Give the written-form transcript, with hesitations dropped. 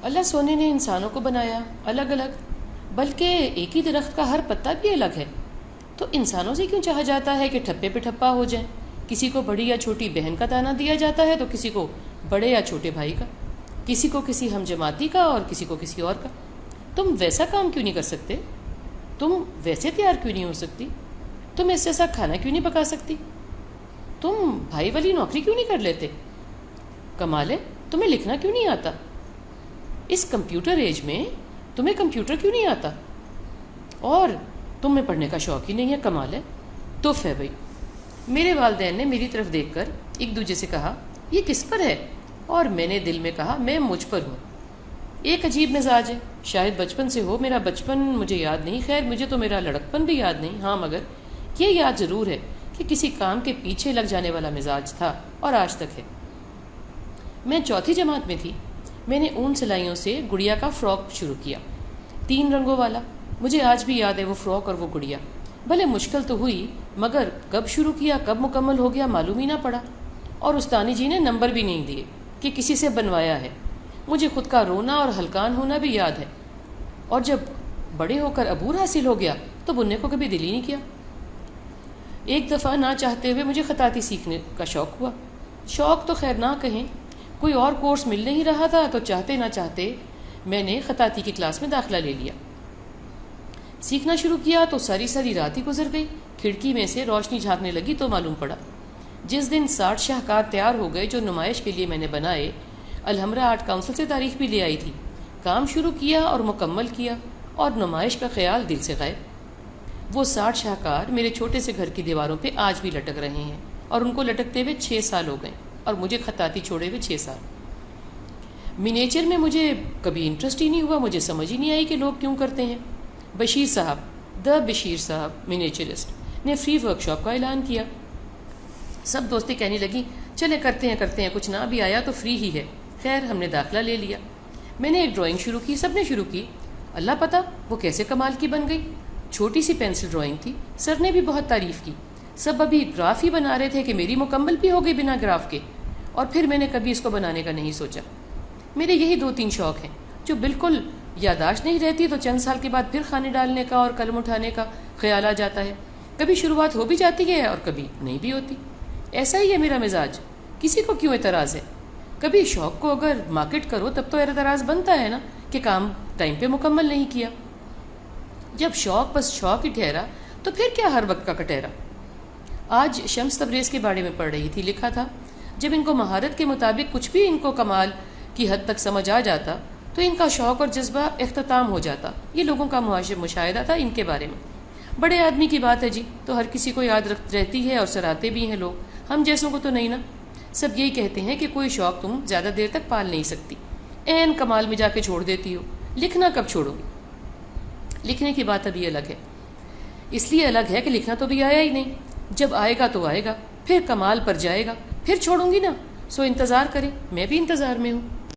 اللہ سونے نے انسانوں کو بنایا الگ الگ، بلکہ ایک ہی درخت کا ہر پتا بھی الگ ہے۔ تو انسانوں سے کیوں چاہا جاتا ہے کہ ٹھپے پہ ٹھپا ہو جائیں؟ کسی کو بڑی یا چھوٹی بہن کا تانا دیا جاتا ہے تو کسی کو بڑے یا چھوٹے بھائی کا، کسی کو کسی ہم جماعتی کا اور کسی کو کسی اور کا۔ تم ویسا کام کیوں نہیں کر سکتے؟ تم ویسے تیار کیوں نہیں ہو سکتی؟ تم اس جیسا کھانا کیوں نہیں پکا سکتی؟ تم بھائی والی نوکری کیوں نہیں کر لیتے؟ کمال ہے تمہیں لکھنا کیوں نہیں آتا؟ اس کمپیوٹر ایج میں تمہیں کمپیوٹر کیوں نہیں آتا؟ اور تمہیں پڑھنے کا شوق ہی نہیں ہے، کمال ہے، تف ہے بھائی۔ میرے والدین نے میری طرف دیکھ کر ایک دوسرے سے کہا یہ کس پر ہے؟ اور میں نے دل میں کہا میں مجھ پر ہوں۔ ایک عجیب مزاج ہے، شاید بچپن سے ہو، میرا بچپن مجھے یاد نہیں، خیر مجھے تو میرا لڑکپن بھی یاد نہیں، ہاں مگر یہ یاد ضرور ہے کہ کسی کام کے پیچھے لگ جانے والا مزاج تھا اور آج تک ہے۔ میں چوتھی جماعت میں تھی، میں نے اون سلائیوں سے گڑیا کا فراک شروع کیا، 3 رنگوں والا۔ مجھے آج بھی یاد ہے وہ فراک اور وہ گڑیا، بھلے مشکل تو ہوئی مگر کب شروع کیا کب مکمل ہو گیا معلوم ہی نہ پڑا، اور استانی جی نے نمبر بھی نہیں دیے کہ کسی سے بنوایا ہے۔ مجھے خود کا رونا اور ہلکان ہونا بھی یاد ہے، اور جب بڑے ہو کر عبور حاصل ہو گیا تو بننے کو کبھی دل ہی نہیں کیا۔ ایک دفعہ نہ چاہتے ہوئے مجھے خطاطی سیکھنے کا شوق ہوا، شوق تو خیر نہ کہیں، کوئی اور کورس مل نہیں رہا تھا تو چاہتے نہ چاہتے میں نے خطاطی کی کلاس میں داخلہ لے لیا۔ سیکھنا شروع کیا تو ساری رات ہی گزر گئی، کھڑکی میں سے روشنی جھانکنے لگی تو معلوم پڑا جس دن 60 شاہکار تیار ہو گئے جو نمائش کے لیے میں نے بنائے، الحمرہ آرٹ کونسل سے تاریخ بھی لے آئی تھی۔ کام شروع کیا اور مکمل کیا اور نمائش کا خیال دل سے غائب۔ وہ 60 شاہکار میرے چھوٹے سے گھر کی دیواروں پہ آج بھی لٹک رہے ہیں، اور ان کو لٹکتے ہوئے 6 سال ہو گئے، اور مجھے خطاطی چھوڑے ہوئے 6 سال۔ منیچر میں مجھے کبھی انٹرسٹ ہی نہیں ہوا، مجھے سمجھ ہی نہیں آئی کہ لوگ کیوں کرتے ہیں۔ بشیر صاحب، بشیر صاحب منیچرسٹ نے فری ورک شاپ کا اعلان کیا۔ سب دوستیں کہنے لگیں چلے کرتے ہیں، کچھ نہ بھی آیا تو فری ہی ہے۔ خیر ہم نے داخلہ لے لیا، میں نے ایک ڈرائنگ شروع کی، سب نے شروع کی، اللہ پتہ وہ کیسے کمال کی بن گئی۔ چھوٹی سی پینسل ڈرائنگ تھی، سر نے بھی بہت تعریف کی، سب ابھی گراف ہی بنا رہے تھے کہ میری مکمل بھی ہو گئی بنا گراف کے، اور پھر میں نے کبھی اس کو بنانے کا نہیں سوچا۔ میرے یہی 2-3 شوق ہیں جو بالکل یادداشت نہیں رہتی تو چند سال کے بعد پھر کھانے ڈالنے کا اور قلم اٹھانے کا خیال آ جاتا ہے، کبھی شروعات ہو بھی جاتی ہے اور کبھی نہیں بھی ہوتی۔ ایسا ہی ہے میرا مزاج، کسی کو کیوں اعتراض ہے؟ کبھی شوق کو اگر مارکیٹ کرو تب تو اعتراض بنتا ہے نا کہ کام ٹائم پہ مکمل نہیں کیا۔ جب شوق بس شوق ہی ٹھہرا تو پھر کیا ہر وقت کا کٹہرا۔ آج شمس تبریز کے بارے میں پڑھ رہی تھی، لکھا تھا جب ان کو مہارت کے مطابق کچھ بھی ان کو کمال کی حد تک سمجھ آ جاتا تو ان کا شوق اور جذبہ اختتام ہو جاتا۔ یہ لوگوں کا مشاہدہ تھا ان کے بارے میں۔ بڑے آدمی کی بات ہے جی، تو ہر کسی کو یاد رہتی ہے اور سراہتے بھی ہیں لوگ، ہم جیسوں کو تو نہیں نا۔ سب یہی کہتے ہیں کہ کوئی شوق تم زیادہ دیر تک پال نہیں سکتی، عین کمال میں جا کے چھوڑ دیتی ہو، لکھنا کب چھوڑو گی؟ لکھنے کی بات ابھی الگ ہے، اس لیے الگ ہے کہ لکھنا تو بھی آیا ہی نہیں، جب آئے گا تو آئے گا، پھر کمال پر جائے گا، پھر چھوڑوں گی نا، سو انتظار کریں، میں بھی انتظار میں ہوں۔